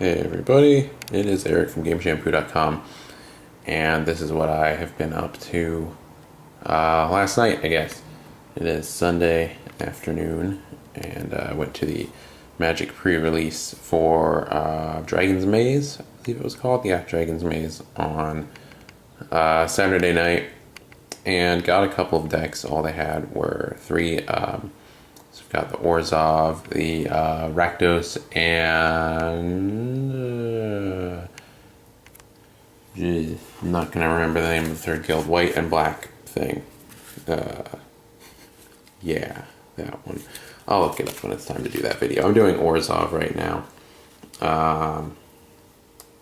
Hey everybody, it is Eric from GameShampoo.com, and this is what I have been up to last night, I guess. It is Sunday afternoon, and I went to the Magic pre-release for Dragon's Maze, I believe it was called, yeah, Dragon's Maze, on Saturday night, and got a couple of decks. All they had were three. So we've got the Orzhov, the Rakdos, and I'm not going to remember the name of the third guild, white and black thing. Yeah, that one. I'll look it up when it's time to do that video. I'm doing Orzhov right now.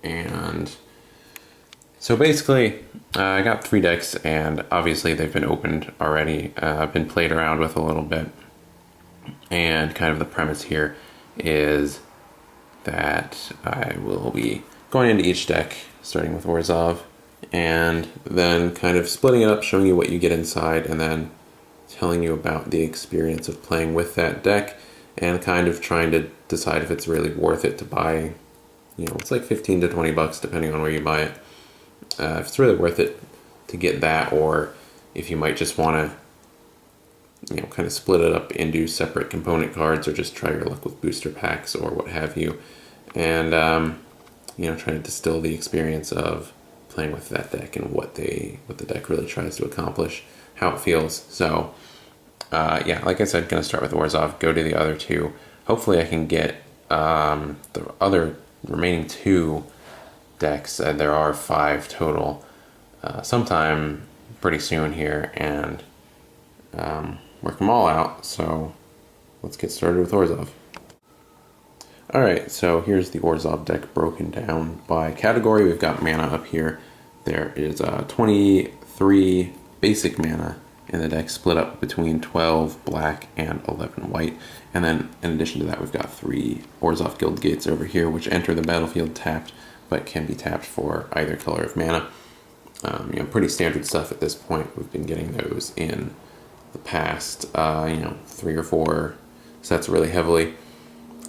And so basically, I got three decks, and obviously they've been opened already. I've been played around with a little bit. And kind of the premise here is that I will be going into each deck, starting with Orzhov, and then kind of splitting it up, showing you what you get inside, and then telling you about the experience of playing with that deck, and kind of trying to decide if it's really worth it to buy. You know, it's like 15 to 20 bucks depending on where you buy it. If it's really worth it to get that, or if you might just want to kind of split it up into separate component cards, or just try your luck with booster packs or what have you, and try to distill the experience of playing with that deck and what the deck really tries to accomplish, how it feels. So yeah, like I said, gonna start with Orzhov, go to the other two. Hopefully I can get the other remaining two decks, there are 5 total, sometime pretty soon here, and work them all out. So let's get started with Orzhov. Alright, so here's the Orzhov deck broken down by category. We've got mana up here. There is 23 basic mana in the deck, split up between 12 black and 11 white. And then in addition to that, we've got 3 Orzhov Guild Gates over here, which enter the battlefield tapped, but can be tapped for either color of mana. Pretty standard stuff at this point. We've been getting those in the past, 3 or 4 sets really heavily.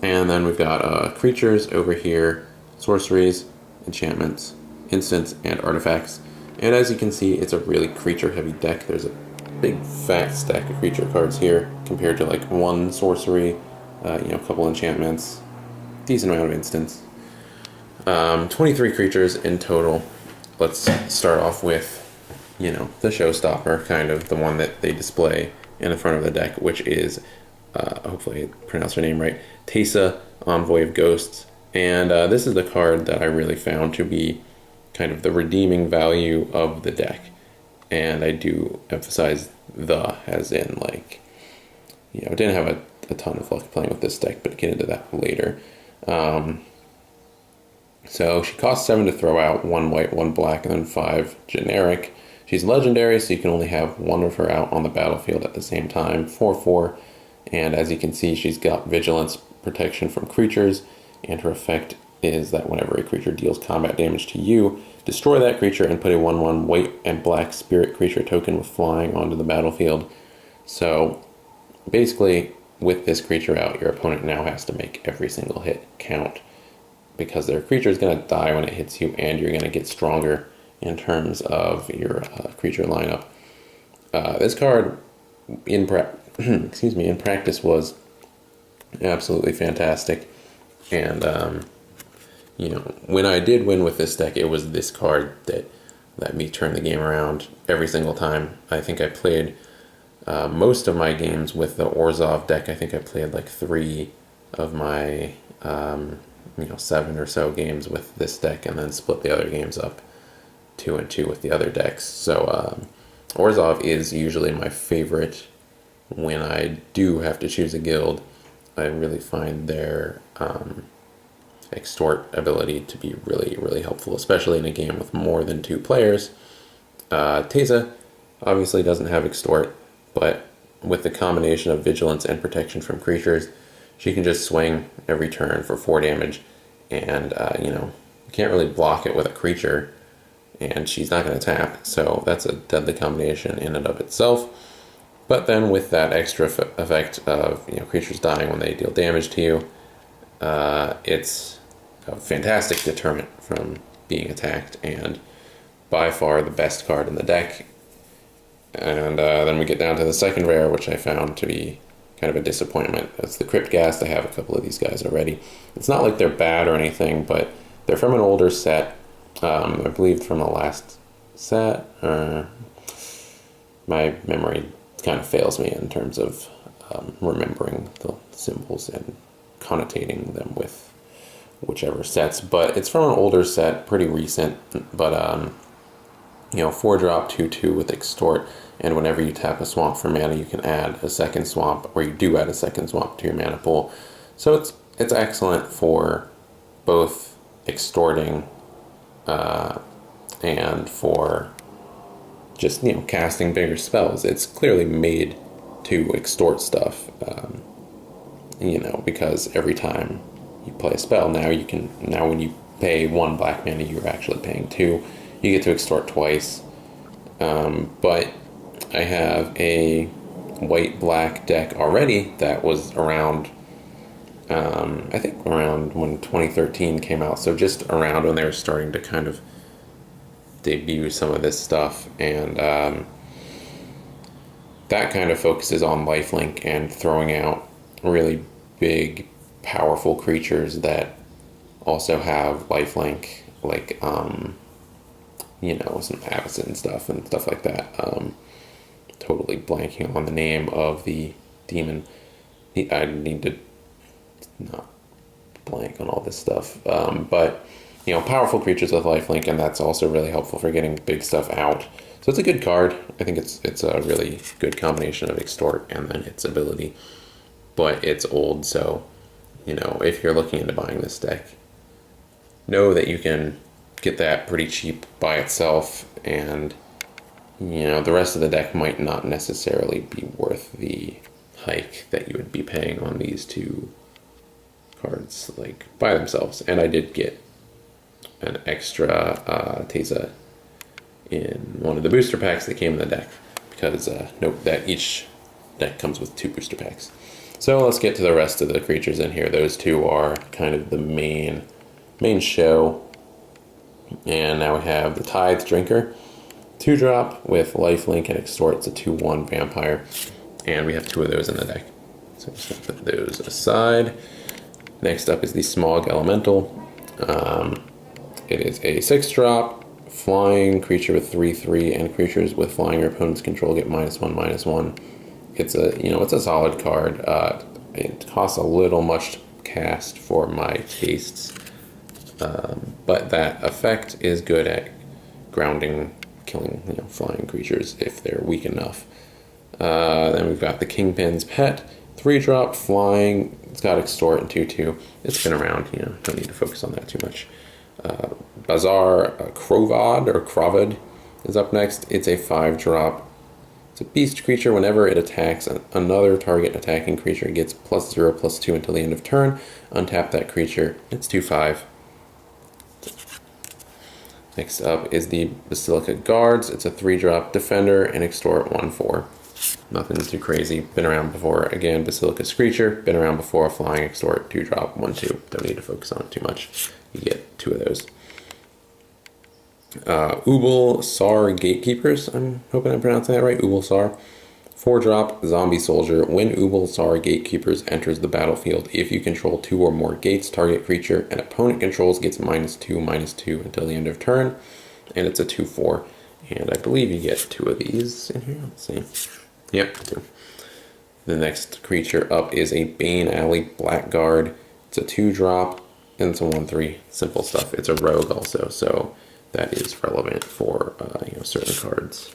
And then we've got creatures over here, sorceries, enchantments, instants, and artifacts. And as you can see, it's a really creature-heavy deck. There's a big fat stack of creature cards here compared to like 1 sorcery, a couple enchantments, decent amount of instants. 23 creatures in total. Let's start off with the showstopper, kind of the one that they display in the front of the deck, which is, hopefully I pronounced her name right, Teysa, Envoy of Ghosts. And this is the card that I really found to be kind of the redeeming value of the deck. And I do emphasize the, as in like, I didn't have a ton of luck playing with this deck, but get into that later. So she costs 7 to throw out, 1 white, 1 black, and then 5 generic. She's legendary, so you can only have 1 of her out on the battlefield at the same time, 4/4. And as you can see, she's got vigilance, protection from creatures, and her effect is that whenever a creature deals combat damage to you, destroy that creature and put a 1/1 white and black spirit creature token with flying onto the battlefield. So basically, with this creature out, your opponent now has to make every single hit count, because their creature is going to die when it hits you, and you're going to get stronger in terms of your creature lineup. This card in practice was absolutely fantastic, and when I did win with this deck, it was this card that let me turn the game around every single time. I think I played most of my games with the Orzhov deck. I think I played like 3 of my 7 or so games with this deck, and then split the other games up 2 and 2 with the other decks. So Orzhov is usually my favorite when I do have to choose a guild. I really find their extort ability to be really, really helpful, especially in a game with more than 2 players. Teysa obviously doesn't have extort, but with the combination of vigilance and protection from creatures, she can just swing every turn for 4 damage, and you can't really block it with a creature, and she's not going to tap, so that's a deadly combination in and of itself. But then with that extra effect of creatures dying when they deal damage to you, it's a fantastic deterrent from being attacked, and by far the best card in the deck. And then we get down to the second rare, which I found to be kind of a disappointment. It's the Crypt Ghast. I have a couple of these guys already. It's not like they're bad or anything, but they're from an older set. I believe from the last set. My memory kind of fails me in terms of remembering the symbols and connotating them with whichever sets. But it's from an older set, pretty recent. But 4-drop 2/2 with Extort, and whenever you tap a swamp for mana, you can add a second swamp, or you do add a second swamp to your mana pool. So it's excellent for both extorting and for just casting bigger spells. It's clearly made to extort stuff, because every time you play a spell, now when you pay 1 black mana, you're actually paying 2. You get to extort twice. But I have a white-black deck already that was around, I think around when 2013 came out, so just around when they were starting to kind of debut some of this stuff, and that kind of focuses on lifelink and throwing out really big, powerful creatures that also have lifelink, like some Avacyn stuff and stuff like that. Totally blanking on the name of the demon. I need to not blank on all this stuff. But powerful creatures with lifelink, and that's also really helpful for getting big stuff out. So it's a good card. I think it's a really good combination of Extort and then its ability. But it's old, so if you're looking into buying this deck, know that you can get that pretty cheap by itself, and the rest of the deck might not necessarily be worth the hike that you would be paying on these two cards like by themselves. And I did get an extra Teza in one of the booster packs that came in the deck, because note that each deck comes with 2 booster packs. So let's get to the rest of the creatures in here. Those two are kind of the main show. And now we have the Tithe Drinker, 2-drop with lifelink and extort. It's a 2/1 vampire, and we have 2 of those in the deck. So I'm just gonna put those aside. Next up is the Smog Elemental. It is a 6-drop flying creature with 3/3, and creatures with flying your opponent's control get -1/-1. It's a solid card. It costs a little much to cast for my tastes. But that effect is good at grounding, killing flying creatures if they're weak enough. Then we've got the Kingpin's Pet, 3-drop flying. It's got Extort and 2/2. It's been around, don't need to focus on that too much. Bazaar Krovad is up next. It's a 5-drop. It's a beast creature. Whenever it attacks another target attacking creature, it gets +0/+2 until the end of turn. Untap that creature. It's 2/5. Next up is the Silicate Guards. It's a 3-drop defender and extort 1/4. Nothing too crazy. Been around before. Again, Basilica's creature. Been around before. Flying extort 2-drop 1/2. Don't need to focus on it too much. You get 2 of those. Ubal Sar Gatekeepers. I'm hoping I'm pronouncing that right. Ubal Sar. 4-drop zombie soldier. When Ubal Sar Gatekeepers enters the battlefield, if you control 2 or more gates, target creature an opponent controls gets -2/-2 until the end of turn. And it's a 2/4. And I believe you get 2 of these in here. Let's see. Yep, 2. The next creature up is a Bane Alley Blackguard. It's a 2-drop and it's a 1/3. Simple stuff. It's a rogue also, so that is relevant for certain cards.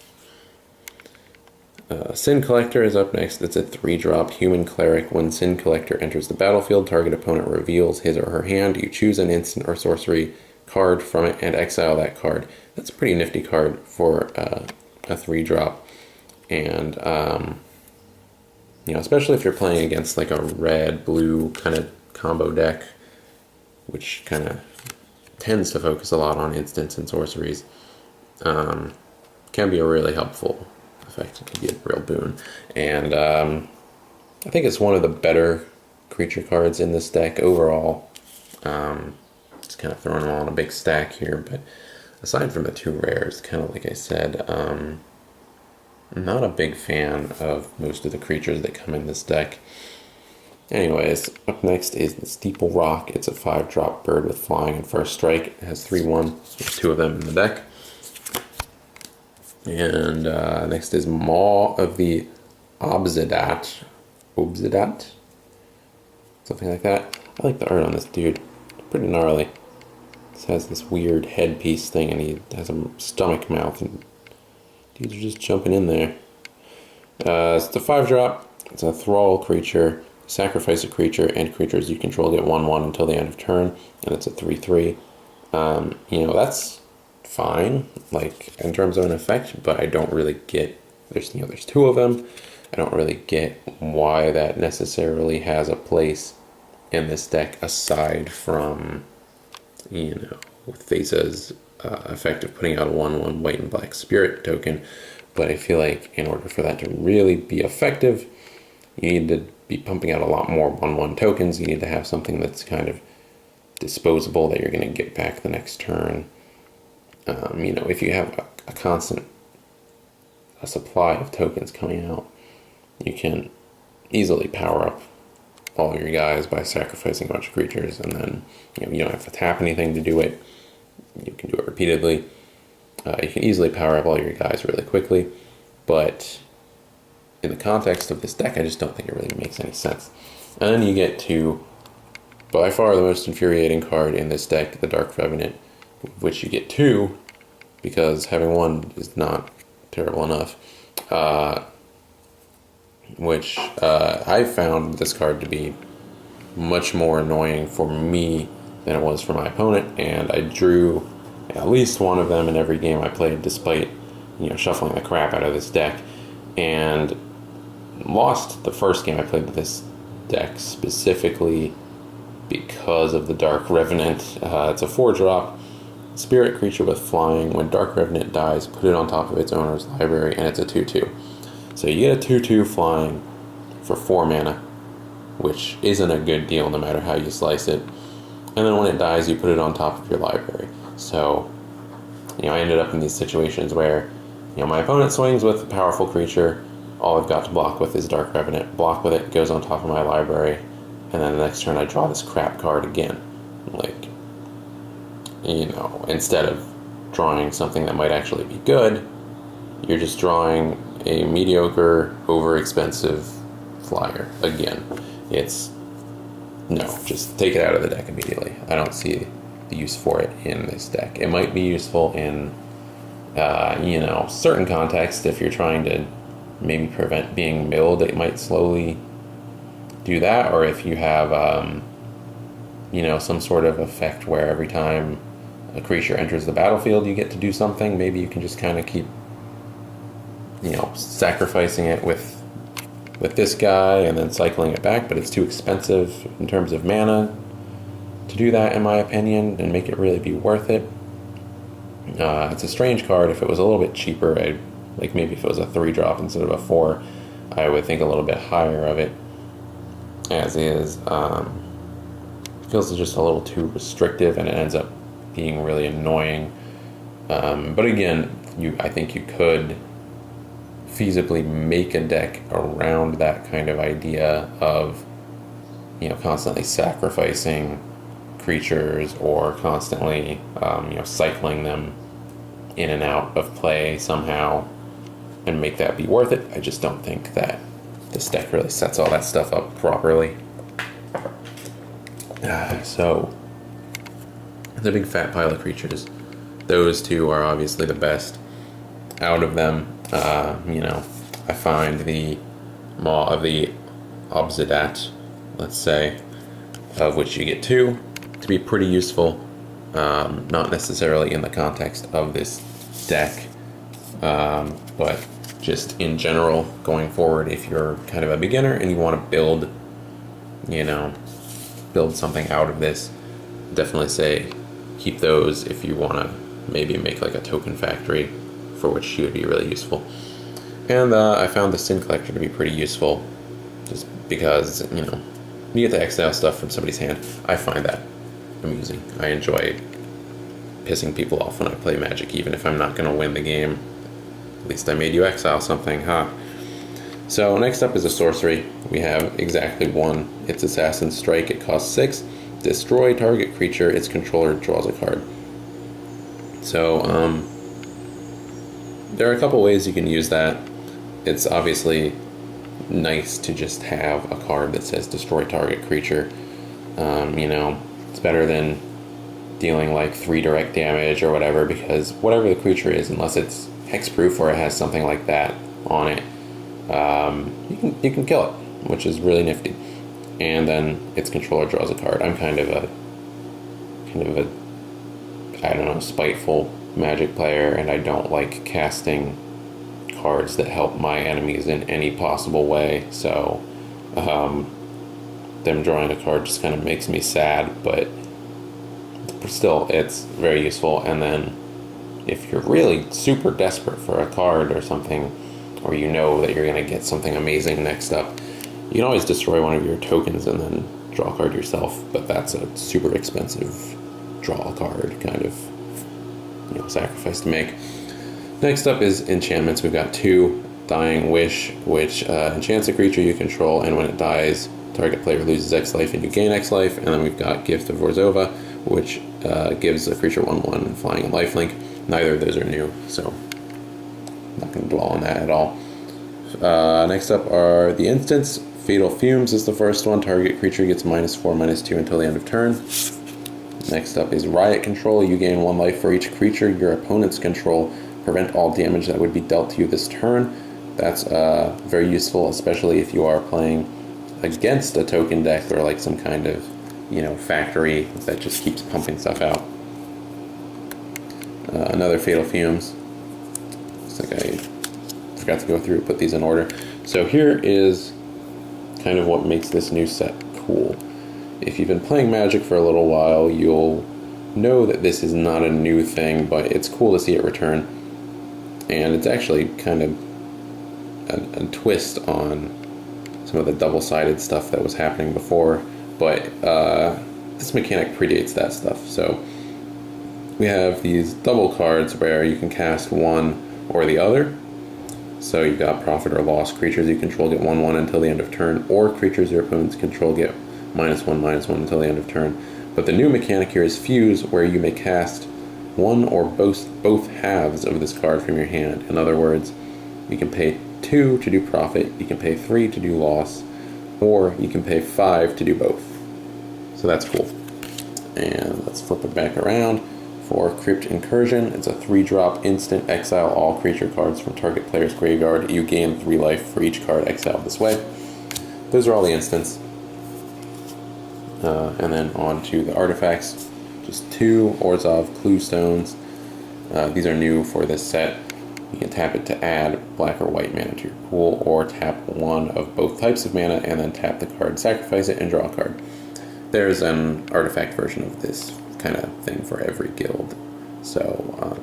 Sin Collector is up next. It's a 3-drop human cleric. When Sin Collector enters the battlefield, target opponent reveals his or her hand. You choose an instant or sorcery card from it and exile that card. That's a pretty nifty card for a 3-drop. And, especially if you're playing against like a red-blue kind of combo deck, which kind of tends to focus a lot on instants and sorceries, can be a really helpful effect. It can be a real boon. And I think it's one of the better creature cards in this deck overall. just kind of throwing them all in a big stack here. But aside from the 2 rares, kind of like I said, I'm not a big fan of most of the creatures that come in this deck. Anyways, up next is the Steeple Rock. It's a 5-drop bird with flying and first strike. It has 3/1. There's 2 of them in the deck. And next is Maw of the Obsidat. Something like that. I like the art on this dude. Pretty gnarly. This has this weird headpiece thing, and he has a stomach mouth, and dudes are just jumping in there. It's a 5-drop. It's a thrall creature. Sacrifice a creature, and creatures you control get 1/1 until the end of turn, and it's a 3/3. That's fine, like, in terms of an effect, but I don't really get, there's 2 of them. I don't really get why that necessarily has a place in this deck aside from, Thesa's effect of putting out a 1/1 white and black spirit token. But I feel like in order for that to really be effective, you need to be pumping out a lot more 1/1 tokens. You need to have something that's kind of disposable that you're going to get back the next turn. If you have a constant supply of tokens coming out, you can easily power up all your guys by sacrificing a bunch of creatures, and then you don't have to tap anything to do it. You can do it repeatedly. You can easily power up all your guys really quickly, but in the context of this deck, I just don't think it really makes any sense. And then you get to, by far the most infuriating card in this deck, the Dark Revenant, which you get 2, because having 1 is not terrible enough. I found this card to be much more annoying for me than it was for my opponent, and I drew at least 1 of them in every game I played, despite shuffling the crap out of this deck, and lost the first game I played with this deck specifically because of the Dark Revenant. It's a 4-drop spirit creature with flying. When Dark Revenant dies, put it on top of its owner's library, and it's a 2/2. So you get a 2/2 flying for 4 mana, which isn't a good deal no matter how you slice it. And then when it dies, you put it on top of your library. So, I ended up in these situations where, my opponent swings with a powerful creature. All I've got to block with is Dark Revenant. Block with it, goes on top of my library, and then the next turn I draw this crap card again. Instead of drawing something that might actually be good, you're just drawing a mediocre, overexpensive flyer again. Just take it out of the deck immediately. I don't see the use for it in this deck. It might be useful in, certain contexts. If you're trying to maybe prevent being milled, it might slowly do that. Or if you have, some sort of effect where every time a creature enters the battlefield, you get to do something. Maybe you can just kind of keep, sacrificing it with this guy and then cycling it back, but it's too expensive in terms of mana to do that, in my opinion, and make it really be worth it. It's a strange card. If it was a little bit cheaper, maybe if it was a 3-drop instead of a 4, I would think a little bit higher of it. As is, feels just a little too restrictive, and it ends up being really annoying. But again, I think you could feasibly make a deck around that kind of idea of, constantly sacrificing creatures or constantly, cycling them in and out of play somehow and make that be worth it. I just don't think that this deck really sets all that stuff up properly. So, it's a big fat pile of creatures. Those 2 are obviously the best. Out of them, I find the Maw of the Obsidat, let's say, of which you get 2, to be pretty useful. Not necessarily in the context of this deck, but just in general going forward. If you're kind of a beginner and you want to build something out of this, definitely say keep those. If you want to maybe make like a token factory, for which she would be really useful. And I found the Sin Collector to be pretty useful, just because you get the exile stuff from somebody's hand. I find that amusing. I enjoy pissing people off when I play Magic, even if I'm not going to win the game. At least I made you exile something, huh? So next up is a sorcery. We have exactly one. It's Assassin's Strike. It costs 6. Destroy target creature. Its controller draws a card. So there are a couple ways you can use that. It's obviously nice to just have a card that says destroy target creature. You know, it's better than dealing like 3 direct damage or whatever, because whatever the creature is, unless it's hexproof or it has something like that on it, you can kill it, which is really nifty. And then its controller draws a card. I'm kind of a I don't know, spiteful Magic player, and I don't like casting cards that help my enemies in any possible way. So them drawing a card just kind of makes me sad, but still, it's very useful. And then if you're really super desperate for a card or something, or you know that you're going to get something amazing next up, you can always destroy one of your tokens and then draw a card yourself, but that's a super expensive draw a card kind of, you know, sacrifice to make. Next up is enchantments. We've got 2. Dying Wish, which enchants a creature you control, and when it dies, target player loses X life and you gain X life. And then we've got Gift of Orzhov, which gives a creature 1/1 flying and lifelink. Neither of those are new, so I'm not going to dwell on that at all. Next up are the instants. Fatal Fumes is the first one. Target creature gets -4/-2 until the end of turn. Next up is Riot Control. You gain 1 life for each creature your opponents control. Prevent all damage that would be dealt to you this turn. That's very useful, especially if you are playing against a token deck or like some kind of, you know, factory that just keeps pumping stuff out. Another Fatal Fumes. Looks like I forgot to go through and put these in order. So here is kind of what makes this new set cool. If you've been playing Magic for a little while, you'll know that this is not a new thing, but it's cool to see it return. And it's actually kind of a twist on some of the double-sided stuff that was happening before, but this mechanic predates that stuff. So we have these double cards where you can cast one or the other. So you've got Profit or Loss. Creatures you control get 1/1 until the end of turn, or creatures your opponents control get -1/-1 until the end of turn. But the new mechanic here is Fuse, where you may cast one or both halves of this card from your hand. In other words, you can pay 2 to do Profit, you can pay 3 to do Loss, or you can pay 5 to do both. So that's cool. And let's flip it back around. For Crypt Incursion, it's a 3-drop instant. Exile all creature cards from target player's graveyard. You gain 3 life for each card exiled this way. Those are all the instants. And then on to the artifacts. Just 2 Orzhov Clue Stones. These are new for this set. You can tap it to add black or white mana to your pool, or tap one of both types of mana and then tap the card, sacrifice it, and draw a card. There's an artifact version of this kind of thing for every guild. So,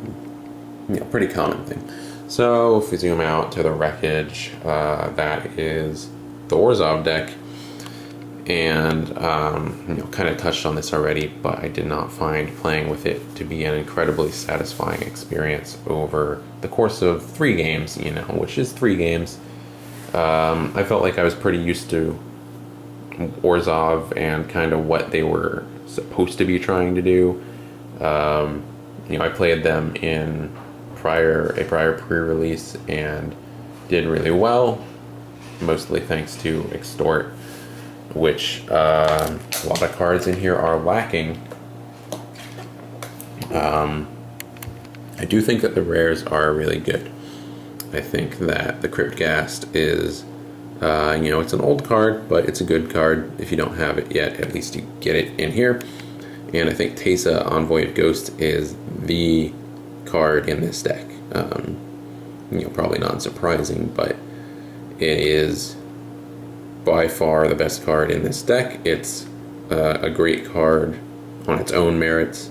you know, pretty common thing. So if we zoom out to the wreckage, that is the Orzhov deck. And, you know, kind of touched on this already, but I did not find playing with it to be an incredibly satisfying experience over the course of 3 games, you know, which is 3 games. I felt like I was pretty used to Orzhov and kind of what they were supposed to be trying to do. You know, I played them in a prior pre-release and did really well, mostly thanks to Extort, which a lot of cards in here are lacking. I do think that the rares are really good. I think that the Crypt Ghast is, you know, it's an old card, but it's a good card. If you don't have it yet, at least you get it in here. And I think Teysa, Envoy of Ghost, is the card in this deck. You know, probably not surprising, but it is by far the best card in this deck. It's a great card on its own merits,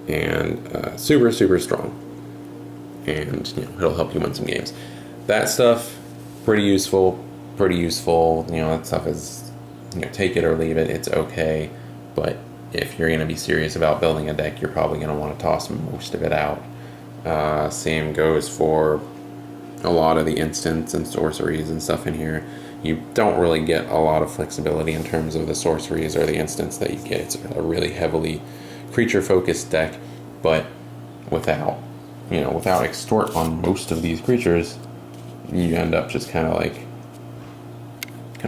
and super, super strong. And, you know, it'll help you win some games. That stuff, pretty useful. You know, that stuff is, you know, take it or leave it. It's okay, but if you're going to be serious about building a deck, you're probably going to want to toss most of it out. Same goes for a lot of the instants and sorceries and stuff in here. You don't really get a lot of flexibility in terms of the sorceries or the instants that you get. It's a really heavily creature-focused deck, but without extort on most of these creatures, you end up just kind of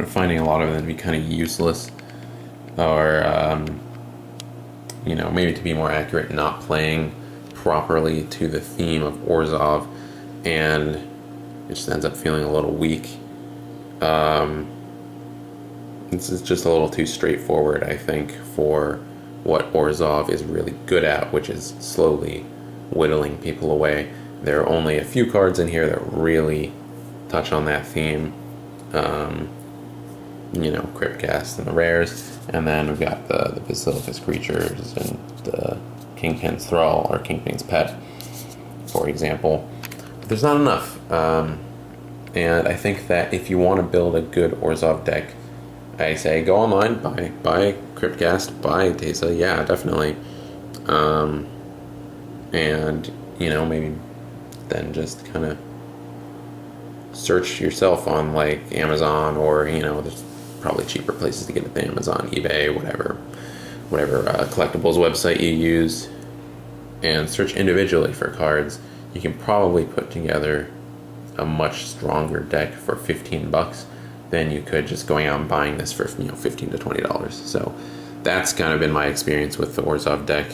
finding a lot of them to be kind of useless, or maybe to be more accurate, not playing properly to the theme of Orzhov, and it just ends up feeling a little weak. This is just a little too straightforward, I think, for what Orzhov is really good at, which is slowly whittling people away. There are only a few cards in here that really touch on that theme. Crypt Ghast and the rares, and then we've got the Basilicus creatures and the Kingpin's Thrall or Kingpin's Pet, for example. But there's not enough. And I think that if you want to build a good Orzhov deck, I say go online, buy Crypt Ghast, buy Tesa, yeah, definitely. And, maybe then just kind of search yourself on, like, Amazon, or, there's probably cheaper places to get it than Amazon, eBay, whatever collectibles website you use, and search individually for cards. You can probably put together a much stronger deck for $15 than you could just going out and buying this for $15 to $20. So that's kind of been my experience with the Orzhov deck.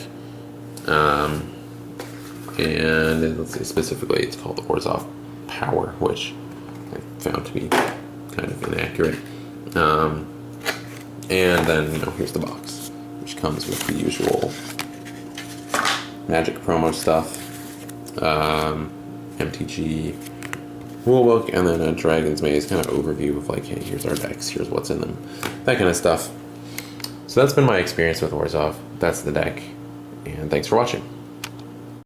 And let's see, specifically it's called the Orzhov Power, which I found to be kind of inaccurate. And then here's the box, which comes with the usual Magic promo stuff, MTG rulebook, and then a Dragon's Maze kind of overview of, like, hey, here's our decks, here's what's in them, that kind of stuff. So that's been my experience with Orzhov. That's the deck, and thanks for watching.